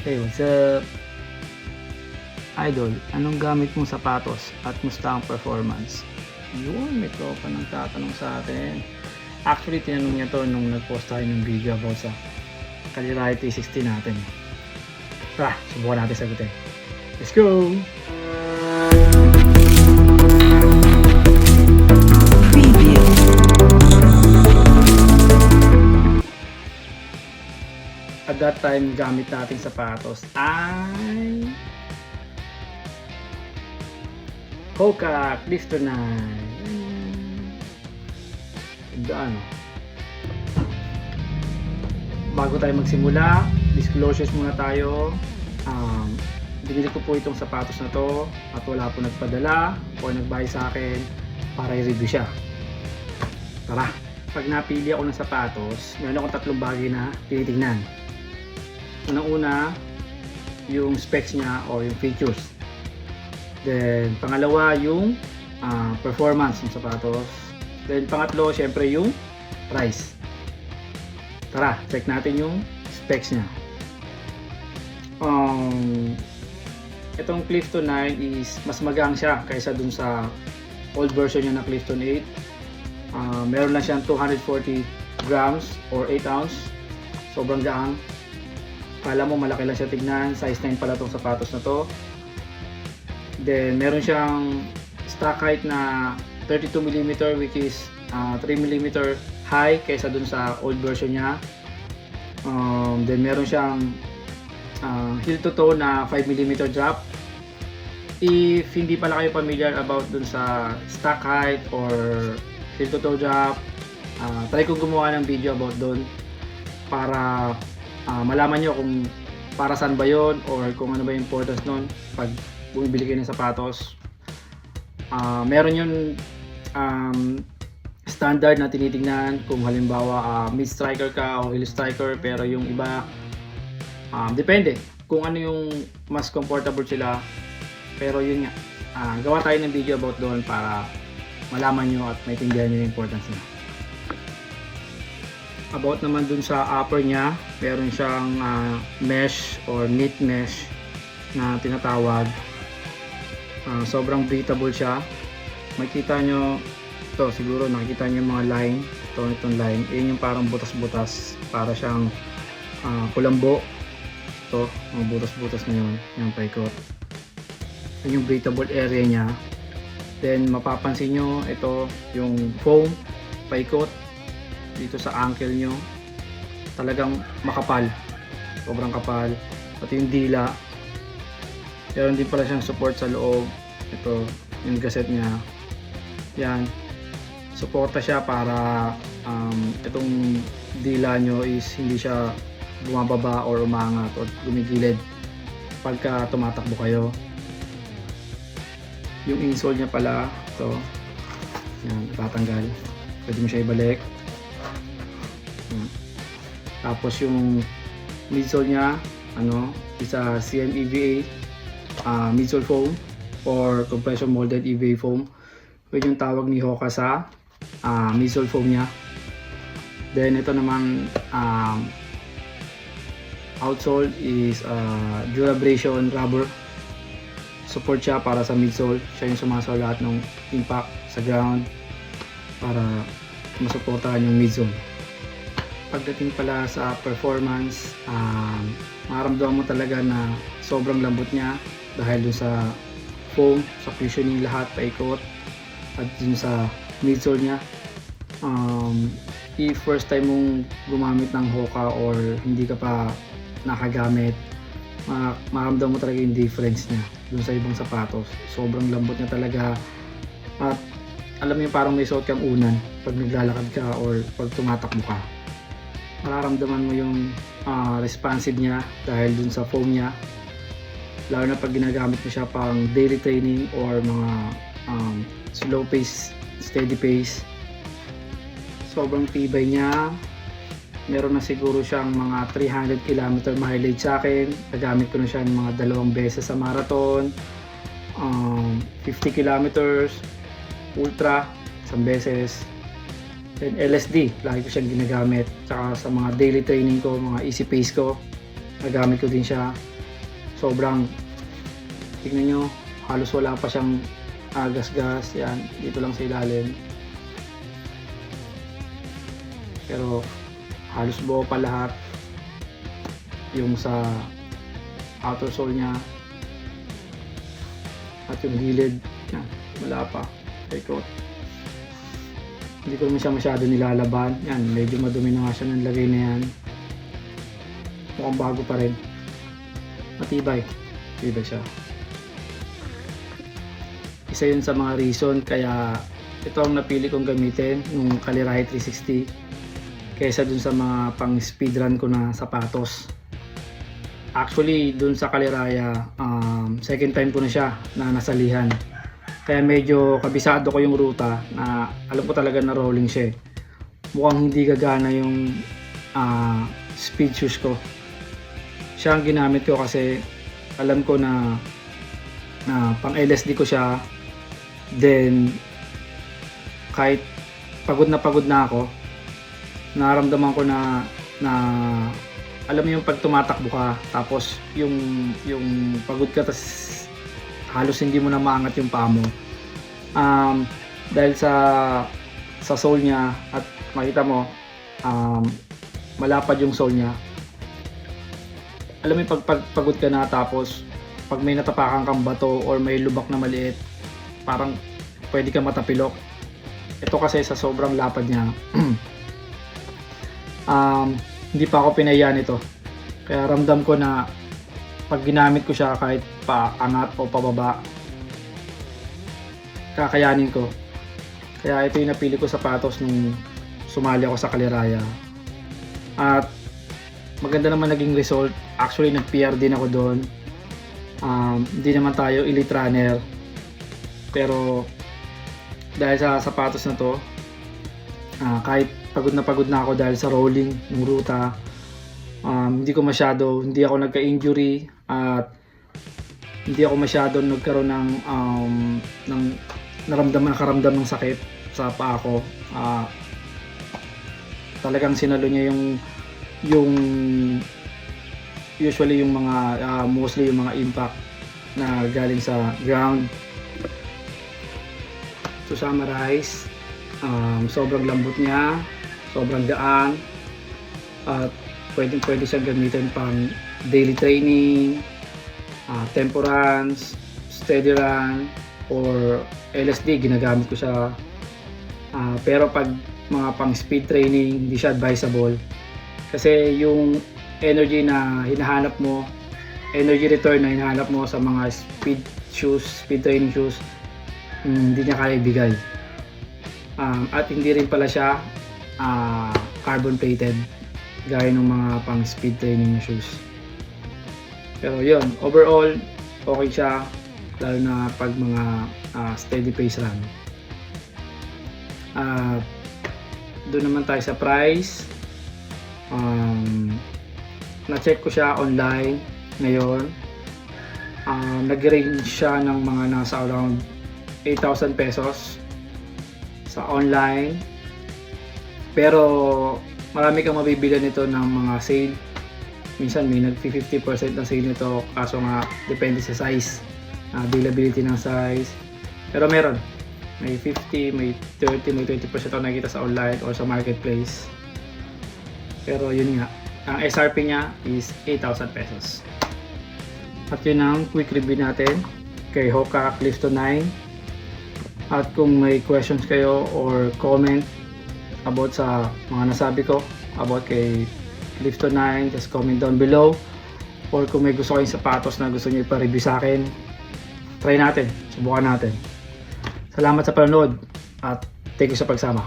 Hey, what's up? Idol, anong gamit mong sapatos at musta ang performance? Yun, may tropa nang tatanong sa atin. Actually, tinanong niya to nung nag-post tayo ng video about sa Kaliraya 360 natin. Tara, subukan natin sagutin. Let's go! At that time, gamit nating sapatos ay Hoka Clifton 9. Ano? Bago tayo magsimula, disclosures muna tayo. Binili ko po itong sapatos na to at wala po nagpadala o nagbayad sa akin para i-review siya. Tara, pag napili ako ng sapatos, meron akong tatlong bagay na tinitingnan. Unang-una, yung specs niya o yung features. Then, pangalawa, yung performance ng sapatos. Then, pangatlo, syempre yung price. Tara, check natin yung specs niya. Itong Clifton 9 is mas magang siya kaysa dun sa old version niya na Clifton 8. Meron lang siyang 240 grams or 8 ounce. Sobrang gaang. Kala mo malaki lang siya tignan, size 9 pala itong sapatos na to. Then meron siyang stock height na 32mm which is 3mm high kaysa dun sa old version niya. Then meron siyang heel to toe na 5mm drop. If hindi pala kayo familiar about dun sa stock height or heel to toe drop, try kong gumawa ng video about dun para malaman nyo kung para saan ba yon or kung ano ba yung importance nun pag bumibili kayo ng sapatos. Meron yung standard na tinitingnan kung halimbawa mid striker ka o heel striker, pero yung iba depende kung ano yung mas comfortable sila. Pero yun nga, gawa tayo ng video about doon para malaman nyo at maintindihan nyo yung importance niya. About naman dun sa upper niya, meron siyang mesh or knit mesh na tinatawag. Sobrang breathable siya. Makikita nyo ito, siguro nakikita nyo yung mga line. Itong line, yun yung parang butas-butas, para siyang kulambo. Ito, mga butas-butas na yun, yung paikot. Yun yung breathable area niya. Then mapapansin nyo, ito yung foam, paikot dito sa ankle nyo, talagang makapal, sobrang kapal. Pati yung dila, meron din pala siyang support sa loob. Ito yung gusset niya, yan, suporta siya para itong dila nyo is hindi siya bumababa or umangat or gumigilid pagka tumatakbo kayo. Yung insole niya pala, ito, yan, itatanggal, pwede mo siya ibalik. Tapos yung midsole niya, isa CMEVA midsole foam or compression molded EVA foam. Yun yung tawag ni Hoka sa midsole foam niya. Then ito naman outsole is Durabration rubber. Support siya para sa midsole. Siya yung sumasaw lahat ng impact sa ground para masuportahan yung midsole. Pagdating pala sa performance, maramdaman mo talaga na sobrang lambot niya dahil dun sa foam, sa cushioning lahat, paikot, at dun sa midsole niya. If first time mong gumamit ng Hoka or hindi ka pa nakagamit, maramdaman mo talaga yung difference niya dun sa ibang sapatos. Sobrang lambot niya talaga, at alam mo yung parang may suot kang unan pag naglalakad ka or pag tumatakbo ka. Mararamdaman mo yung responsive niya dahil dun sa foam niya, lalo na pag ginagamit mo siya pang daily training or mga slow pace, steady pace. Sobrang tibay niya. Meron na siguro siyang mga 300 km mileage sa akin. Nagamit ko na siya ng mga 2 beses sa marathon, 50 kilometers ultra 1 beses. Then LSD, lagi ko siyang ginagamit. Tsaka sa mga daily training ko, mga easy pace ko, nagamit ko din siya. sobrang, tingnan nyo, halos wala pa siyang gas-gas. Yan, dito lang sa ilalim, pero halos buo pa lahat. Yung sa outer sole nya at yung gilid, yan, wala pa. Ikot, hindi ko naman siya masyado nilalaban. Yan, medyo madumi na nga siya ng lagay na yan. Mukhang bago pa rin, matibay siya. Isa yun sa mga reason kaya ito ang napili kong gamitin, yung Kaliraya 360, kaysa dun sa mga pang speedrun ko na sapatos. Actually dun sa Kaliraya, second time ko na siya na nasalihan, kaya medyo kabisado ko yung ruta, na alam ko talaga na rolling siya. Mukhang hindi gagana yung speed shoes ko. Siya ang ginamit ko kasi alam ko na pang LSD ko siya. Then kahit pagod na ako, nararamdaman ko na alam mo yung pag tumatakbo ka, tapos yung pagod ka, tas halos hindi mo na maangat yung paa mo. Dahil sa sole nya, at makita mo malapad yung sole nya. Alam mo yung pag pagod ka na, tapos pag may natapakan kang bato or may lubak na maliit, parang pwede ka matapilok. Ito kasi sa sobrang lapad niya, hindi pa ako pinayaan ito. Kaya ramdam ko na pag ginamit ko siya, kahit paangat o pababa, kakayanin ko. Kaya ito yung napili ko sapatos nung sumali ako sa Kaliraya. At maganda naman naging result. Actually nag-PR din ako doon. Hindi naman tayo elite runner, pero dahil sa sapatos na to, kahit pagod na ako dahil sa rolling ng ruta, hindi ako nagka-injury, at hindi ako masyado nagkaroon ng nakaramdam ng sakit sa paa ko. Talagang sinalo niya yung usually yung mga mostly yung mga impact na galing sa ground. To summarize, sobrang lambot niya, sobrang gaan, at pwede siyang gamitin pang daily training, tempo runs, steady run, or LSD. Ginagamit ko siya. Pero pag mga pang speed training, hindi siya advisable, kasi yung energy na hinahanap mo, energy return na hinahanap mo sa mga speed training shoes, hindi niya kaya ibigay. At hindi rin pala siya carbon plated gaya ng mga pang speed training shoes. Pero yun, overall okay siya, lalo na pag mga steady pace run. Doon naman tayo sa price. Na-check ko siya online ngayon. Nag-range siya ng mga nasa around 8,000 pesos sa online, pero marami kang mabibili nito ng mga sale. Minsan may nag-50% na sale nito, kaso nga depende sa size, availability ng size. Pero meron, may 50, may 30, may 20% ako nakikita sa online or sa marketplace. Pero yun nga, ang SRP niya is 8,000 pesos. At yun ang quick review natin kay Hoka Clifton 9. At kung may questions kayo or comment about sa mga nasabi ko about kay Clifton 9, just comment down below. Or kung may gusto kayong sapatos na gusto niyo ipa-review sa akin, try natin, subukan natin. Salamat sa panonood at thank you sa pagsama.